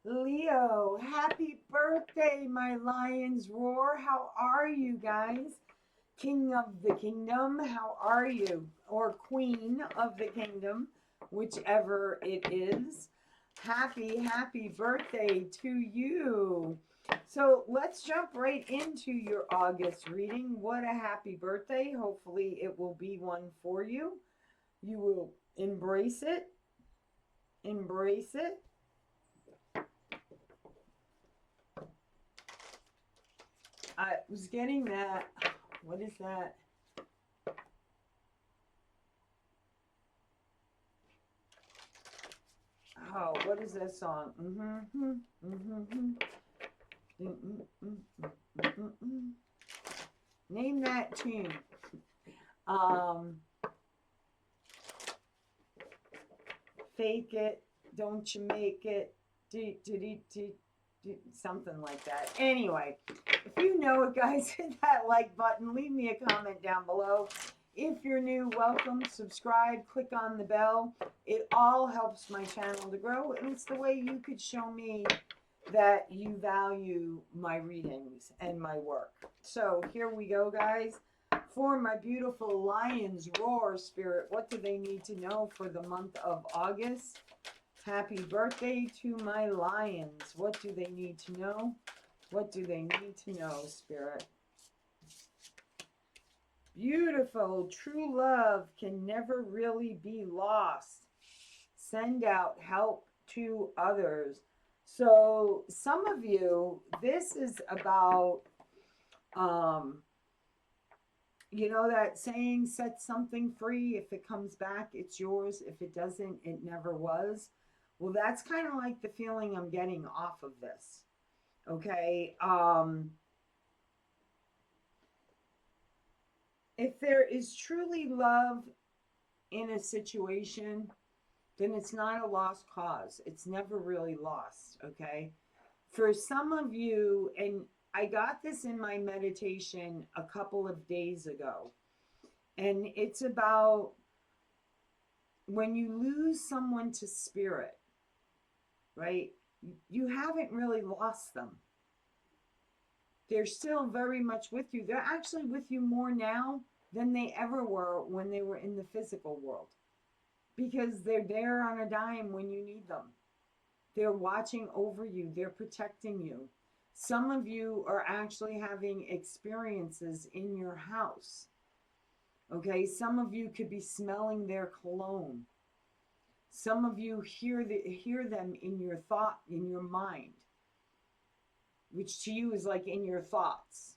Leo, happy birthday, my lion's roar. How are you guys? King of the kingdom, how are you? Or queen of the kingdom, whichever it is. Happy birthday to you. So let's jump right into your August reading. What a happy birthday. Hopefully, it will be one for you. You will embrace it. Embrace it. I was getting that. What is that? Oh, what is that song? Name that tune. Um, Fake it, don't you make it, something like that. Anyway, if you know it, guys, hit that like button. Leave me a comment down below. If you're new, welcome, subscribe, click on the bell. It all helps my channel to grow, and it's the way you could show me that you value my readings and my work. So here we go, guys. For my beautiful lion's roar spirit, what do they need to know for the month of August? Happy birthday to my lions. What do they need to know? What do they need to know, spirit? Beautiful. True love can never really be lost. Send out help to others. So, some of you, this is about, um, you know, that saying, set something free. If it comes back, it's yours. If it doesn't, it never was. Well, that's kind of like the feeling I'm getting off of this. Okay. If there is truly love in a situation, then it's not a lost cause. It's never really lost. Okay. For some of you, and I got this in my meditation a couple of days ago, and it's about when you lose someone to spirit, right? You haven't really lost them. They're still very much with you. They're actually with you more now than they ever were when they were in the physical world because they're there on a dime when you need them. They're watching over you, they're protecting you. Some of you are actually having experiences in your house. Okay, some of you could be smelling their cologne. Some of you hear them in your thought, in your mind, which to you is like in your thoughts,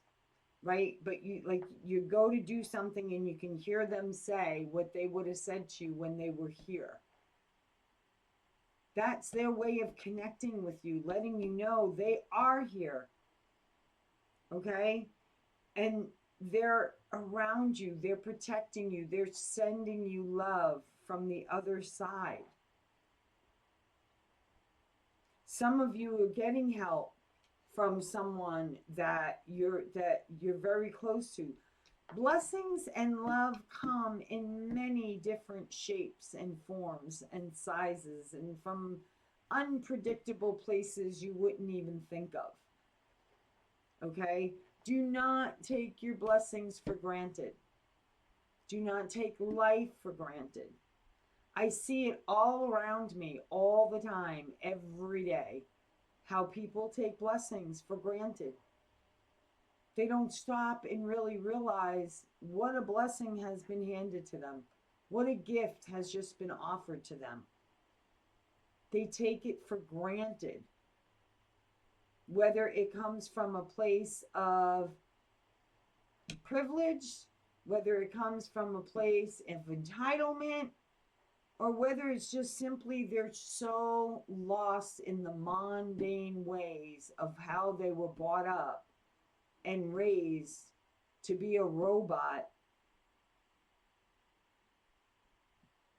right? But you go to do something and you can hear them say what they would have said to you when they were here. That's their way of connecting with you, letting you know they are here. Okay? And they're around you, they're protecting you, they're sending you love from the other side. Some of you are getting help from someone that you're very close to. Blessings and love come in many different shapes and forms and sizes and from unpredictable places you wouldn't even think of. Okay? Do not take your blessings for granted. Do not take life for granted. I see it all around me all the time, every day, how people take blessings for granted. They don't stop and really realize what a blessing has been handed to them, what a gift has just been offered to them. They take it for granted, whether it comes from a place of privilege, whether it comes from a place of entitlement, or whether it's just simply they're so lost in the mundane ways of how they were brought up and raised to be a robot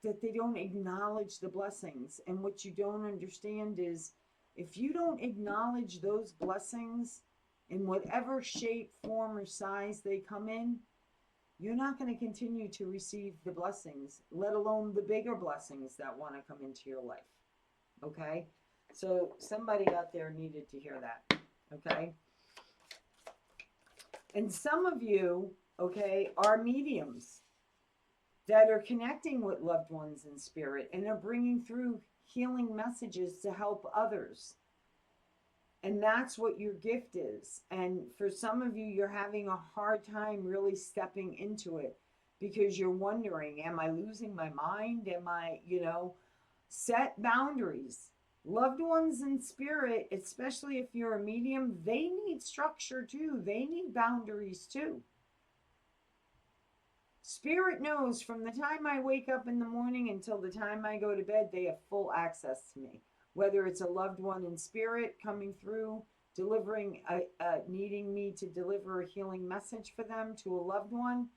that they don't acknowledge the blessings. And what you don't understand is if you don't acknowledge those blessings in whatever shape, form, or size they come in, you're not going to continue to receive the blessings, let alone the bigger blessings that want to come into your life. Okay? So somebody out there needed to hear that, okay? And some of you, okay, are mediums that are connecting with loved ones in spirit and are bringing through healing messages to help others. And that's what your gift is. And for some of you, you're having a hard time really stepping into it because you're wondering, am I losing my mind? Am I, set boundaries. Loved ones in spirit, especially if you're a medium, they need structure too. They need boundaries too. Spirit knows from the time I wake up in the morning until the time I go to bed, they have full access to me. Whether it's a loved one in spirit coming through, needing me to deliver a healing message for them to a loved one,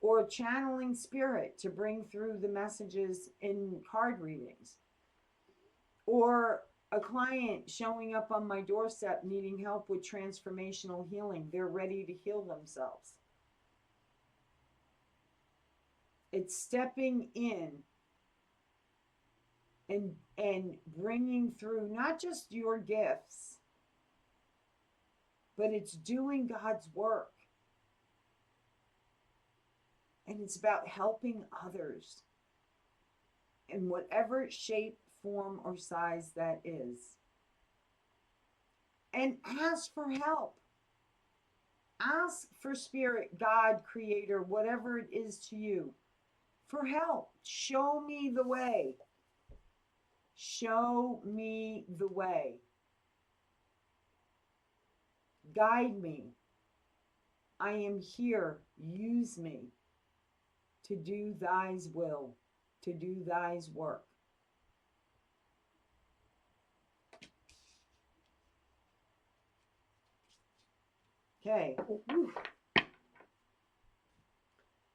or channeling spirit to bring through the messages in card readings, or a client showing up on my doorstep needing help with transformational healing. They're ready to heal themselves. It's stepping in and bringing through not just your gifts, but it's doing God's work. And it's about helping others in whatever shape, form, or size that is. And ask for help. Ask for spirit, God, creator, whatever it is to you, for help. Show me the way. Show me the way. Guide me. I am here. Use me to do Thy's will, to do Thy's work. Okay.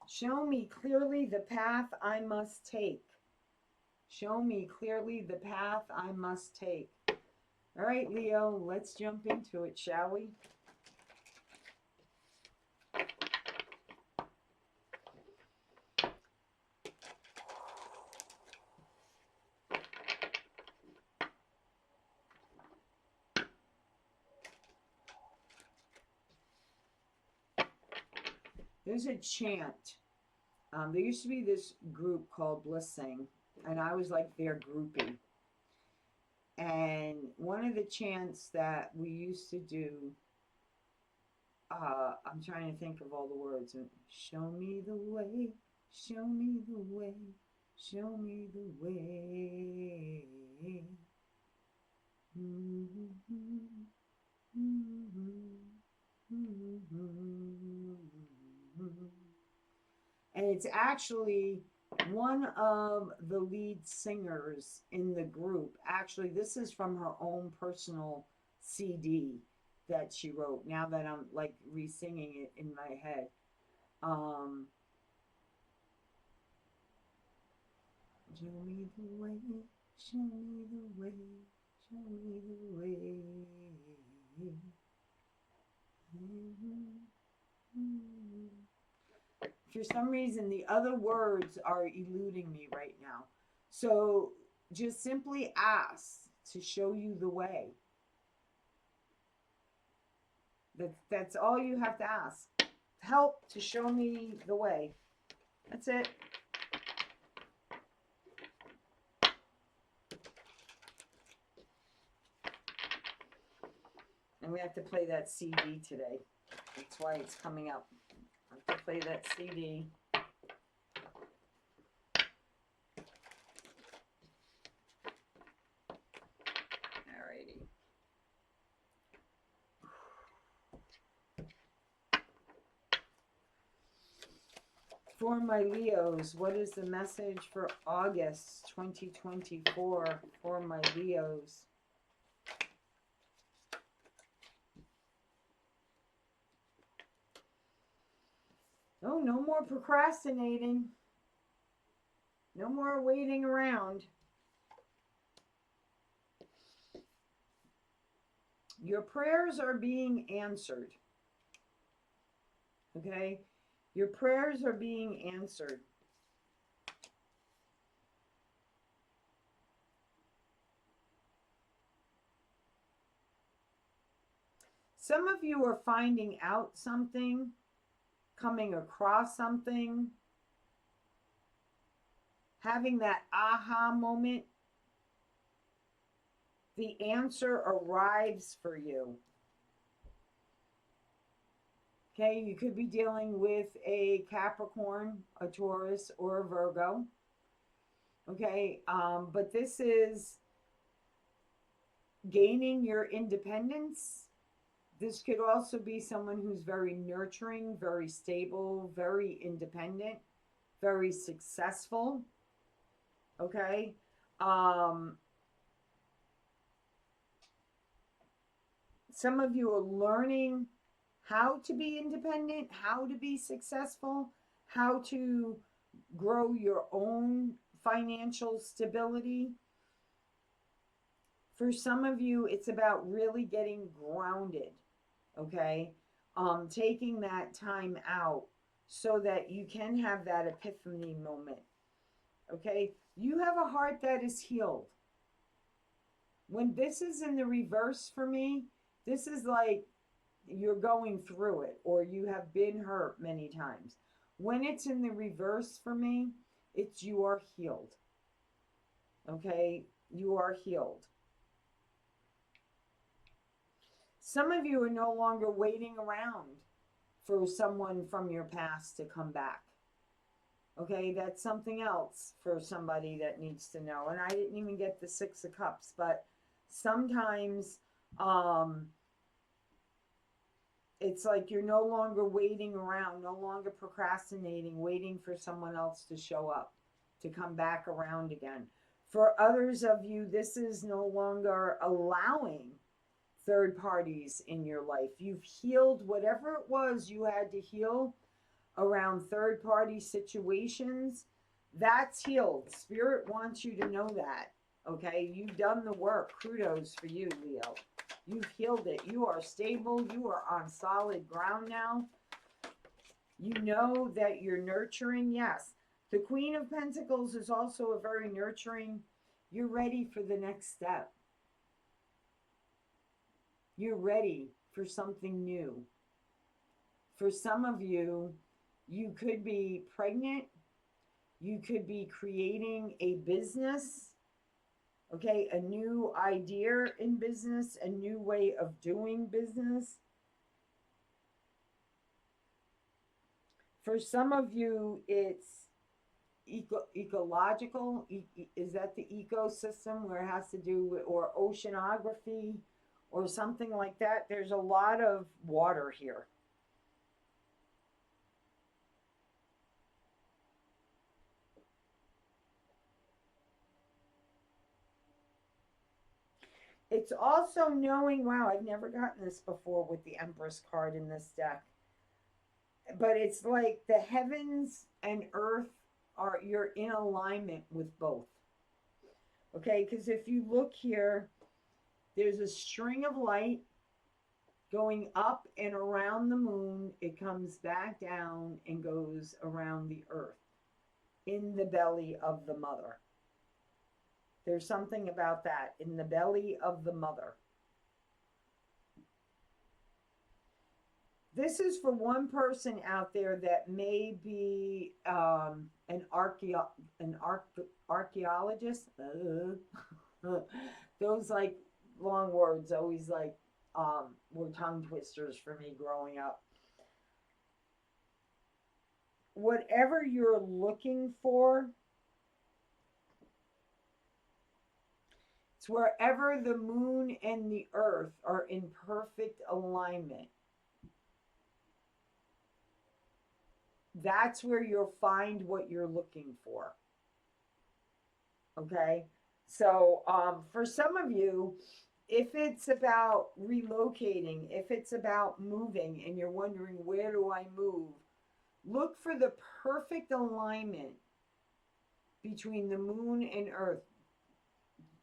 Show me clearly the path I must take. Show me clearly the path I must take. All right, Leo, let's jump into it, shall we? There's a chant. There used to be this group called Blissing, and I was like their groupie. And one of the chants that we used to do, I'm trying to think of all the words. Show me the way, show me the way, show me the way. And it's actually one of the lead singers in the group. Actually, this is from her own personal CD that she wrote. Now that I'm like re-singing it in my head. Show me the way, show me the way, show me the way. For some reason, the other words are eluding me right now. So just simply ask to show you the way. That's all you have to ask. Help to show me the way. That's it. And we have to play that CD today. That's why it's coming up. I have to play that CD. Alrighty. For my Leos, what is the message for August 2024 for my Leos? Oh, no more procrastinating. No more waiting around. Your prayers are being answered. Okay? Your prayers are being answered. Some of you are finding out something, coming across something, having that aha moment. The answer arrives for you. Okay, you could be dealing with a Capricorn, a Taurus, or a Virgo. Okay, but this is gaining your independence. This could also be someone who's very nurturing, very stable, very independent, very successful. Okay, um, some of you are learning how to be independent, how to be successful, how to grow your own financial stability. For some of you, it's about really getting grounded, okay? Taking that time out so that you can have that epiphany moment, okay? You have a heart that is healed. When this is in the reverse for me, this is like you're going through it or you have been hurt many times. When it's in the reverse for me, it's you are healed. Okay? You are healed. Some of you are no longer waiting around for someone from your past to come back. Okay, that's something else for somebody that needs to know. And I didn't even get the Six of Cups, but sometimes it's like you're no longer waiting around, no longer procrastinating, waiting for someone else to show up, to come back around again. For others of you, this is no longer allowing third parties in your life. You've healed whatever it was you had to heal around third party situations. That's healed. Spirit wants you to know that. Okay, you've done the work. Kudos for you, Leo. You've healed it. You are stable. You are on solid ground now. You know that you're nurturing. Yes. The Queen of Pentacles is also a very nurturing. You're ready for the next step. You're ready for something new. For some of you, you could be pregnant. You could be creating a business. Okay, a new idea in business, a new way of doing business. For some of you, it's ecological. Is that the ecosystem where it has to do with, or oceanography, or something like that? There's a lot of water here. It's also knowing, wow, I've never gotten this before with the Empress card in this deck. But it's like the heavens and earth are, you're in alignment with both. Okay, because if you look here, there's a string of light going up and around the moon. It comes back down and goes around the earth in the belly of the mother. There's something about that, in the belly of the mother. This is for one person out there that may be an archaeologist. Those like long words always like were tongue twisters for me growing up. Whatever you're looking for, it's wherever the moon and the earth are in perfect alignment. That's where you'll find what you're looking for. Okay? So, for some of you, if it's about relocating, if it's about moving and you're wondering, where do I move? Look for the perfect alignment between the moon and earth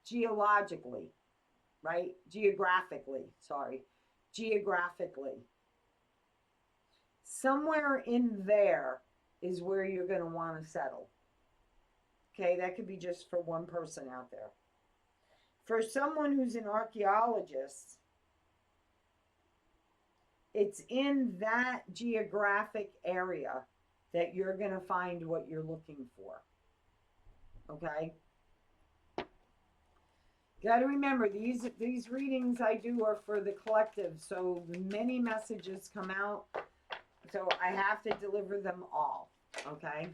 geologically, right? Geographically. Somewhere in there is where you're going to want to settle. Okay, that could be just for one person out there. For someone who's an archaeologist, It's in that geographic area that you're going to find what you're looking for. Okay? Got to remember these readings I do are for the collective, so many messages come out, so I have to deliver them all. Okay?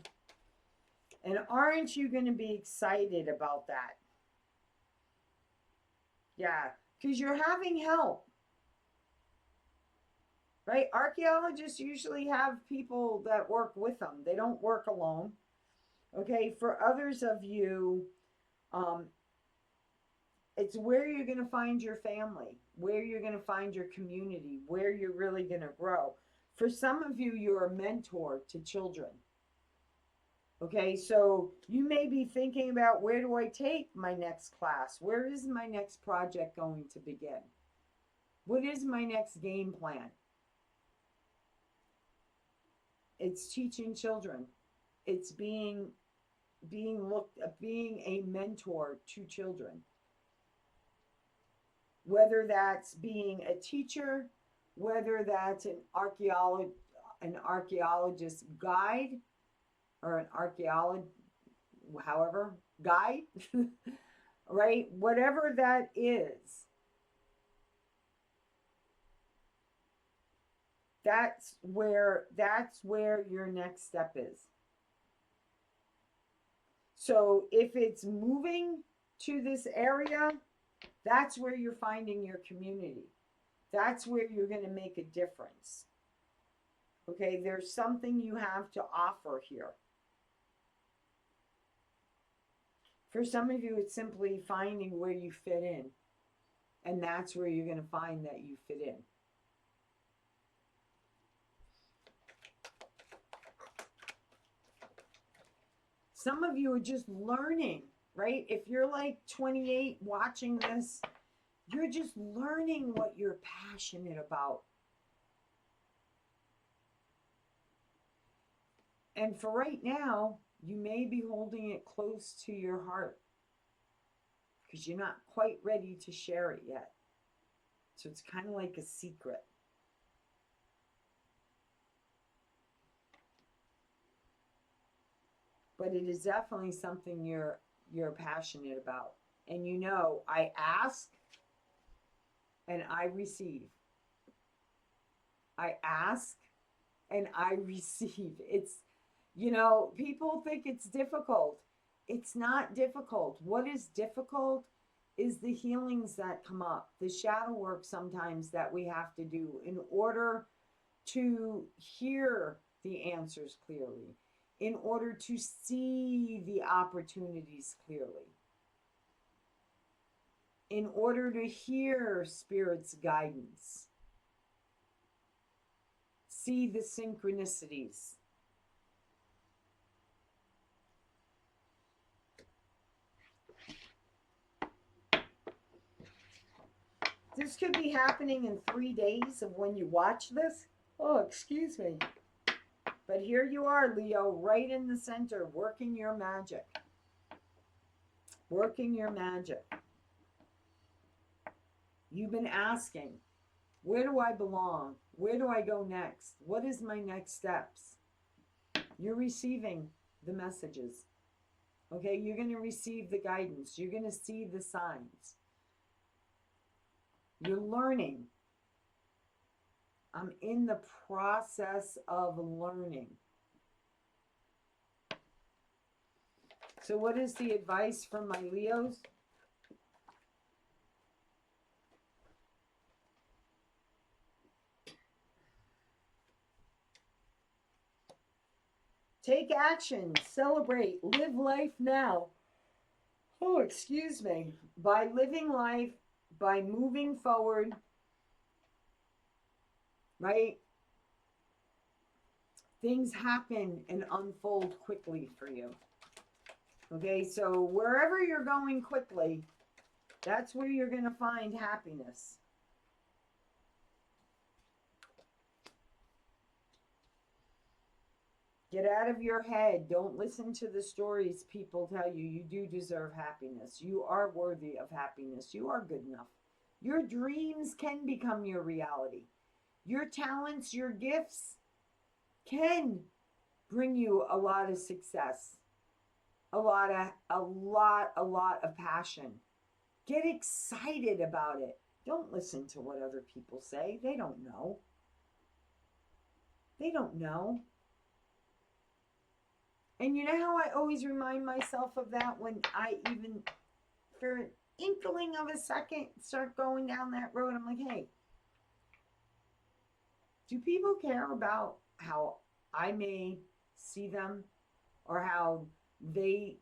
And aren't you going to be excited about that? Yeah, because you're having help. Right? Archaeologists usually have people that work with them. They don't work alone. Okay, for others of you, um, it's where you're going to find your family, where you're going to find your community, where you're really going to grow. For some of you, you're a mentor to children. Okay, so you may be thinking about, where do I take my next class? Where is my next project going to begin? What is my next game plan? It's teaching children. It's being a mentor to children. Whether that's being a teacher, whether that's an archaeologist guide, or an archaeologist, however, guide, right? Whatever that is, that's where your next step is. So if it's moving to this area, that's where you're finding your community. That's where you're going to make a difference. Okay, there's something you have to offer here. For some of you, it's simply finding where you fit in. And that's where you're going to find that you fit in. Some of you are just learning, right? If you're like 28 watching this, you're just learning what you're passionate about. And for right now, you may be holding it close to your heart because you're not quite ready to share it yet. So it's kind of like a secret. But it is definitely something you're passionate about. And you know, I ask and I receive. I ask and I receive. It's, you know, people think it's difficult. It's not difficult. What is difficult is the healings that come up, the shadow work sometimes that we have to do in order to hear the answers clearly, in order to see the opportunities clearly, in order to hear Spirit's guidance, see the synchronicities. This could be happening in 3 days of when you watch this. Oh, excuse me. But here you are, Leo, right in the center, working your magic. Working your magic. You've been asking, where do I belong? Where do I go next? What is my next steps? You're receiving the messages. Okay, you're going to receive the guidance. You're going to see the signs. You're learning. I'm in the process of learning. So what is the advice from my Leos? Take action, celebrate, live life now. Oh, excuse me. By living life, by moving forward, right? Things happen and unfold quickly for you. Okay, so wherever you're going quickly, that's where you're going to find happiness. Get out of your head. Don't listen to the stories people tell you. You do deserve happiness. You are worthy of happiness. You are good enough. Your dreams can become your reality. Your talents, your gifts can bring you a lot of success, a lot of passion. Get excited about it. Don't listen to what other people say. They don't know. They don't know. And you know how I always remind myself of that when I even, for an inkling of a second, start going down that road? I'm like, hey, do people care about how I may see them or how they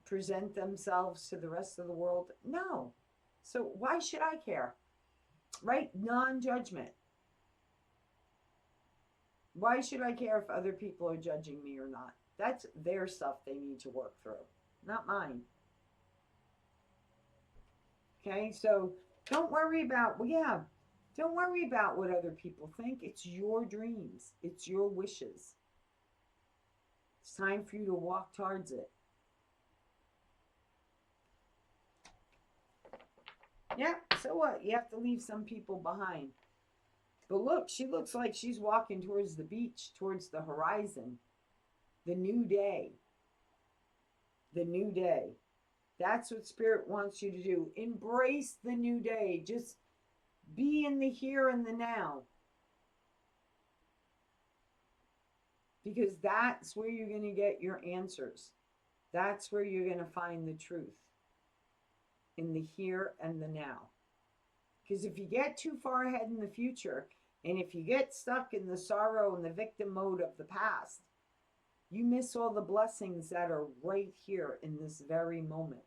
present themselves to the rest of the world? No. So why should I care? Right? Non-judgment. Why should I care if other people are judging me or not? That's their stuff they need to work through, not mine. Okay, so don't worry about, well, yeah, don't worry about what other people think. It's your dreams, it's your wishes. It's time for you to walk towards it. Yeah, so what? You have to leave some people behind. But look, she looks like she's walking towards the beach, towards the horizon. The new day. The new day. That's what Spirit wants you to do. Embrace the new day. Just be in the here and the now. Because that's where you're going to get your answers. That's where you're going to find the truth. In the here and the now. Because if you get too far ahead in the future, and if you get stuck in the sorrow and the victim mode of the past, you miss all the blessings that are right here in this very moment.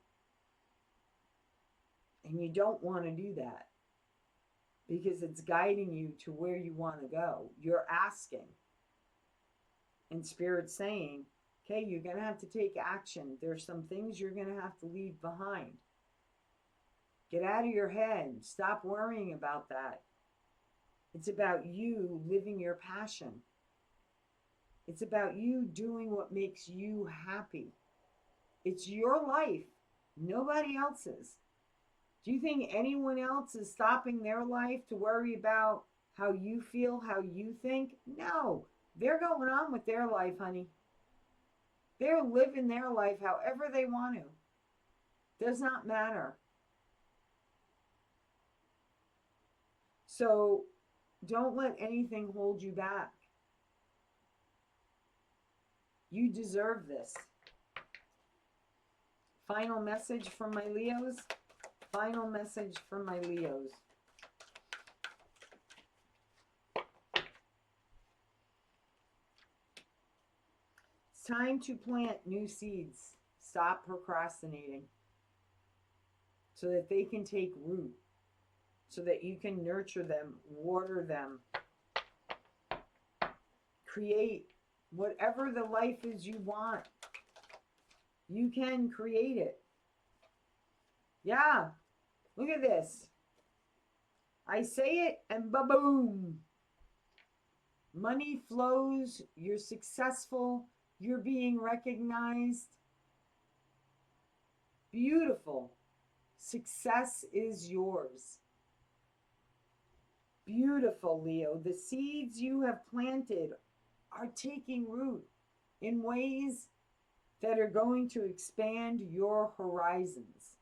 And you don't want to do that because it's guiding you to where you want to go. You're asking. And Spirit's saying, okay, you're going to have to take action. There's some things you're going to have to leave behind. Get out of your head. Stop worrying about that. It's about you living your passion. It's about you doing what makes you happy. It's your life, nobody else's. Do you think anyone else is stopping their life to worry about how you feel, how you think? No, they're going on with their life, honey. They're living their life however they want to. Does not matter. So don't let anything hold you back. You deserve this. Final message from my Leos. Final message from my Leos. It's time to plant new seeds. Stop procrastinating so that they can take root, so that you can nurture them, water them, create whatever the life is you want. You can create it. Yeah, look at this. I say it and ba-boom. Money flows. You're successful. You're being recognized. Beautiful. Success is yours. Beautiful, Leo. The seeds you have planted are taking root in ways that are going to expand your horizons.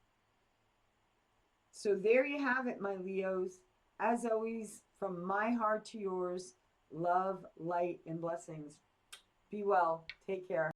So there you have it, my Leos. As always, from my heart to yours, love, light, and blessings. Be well. Take care.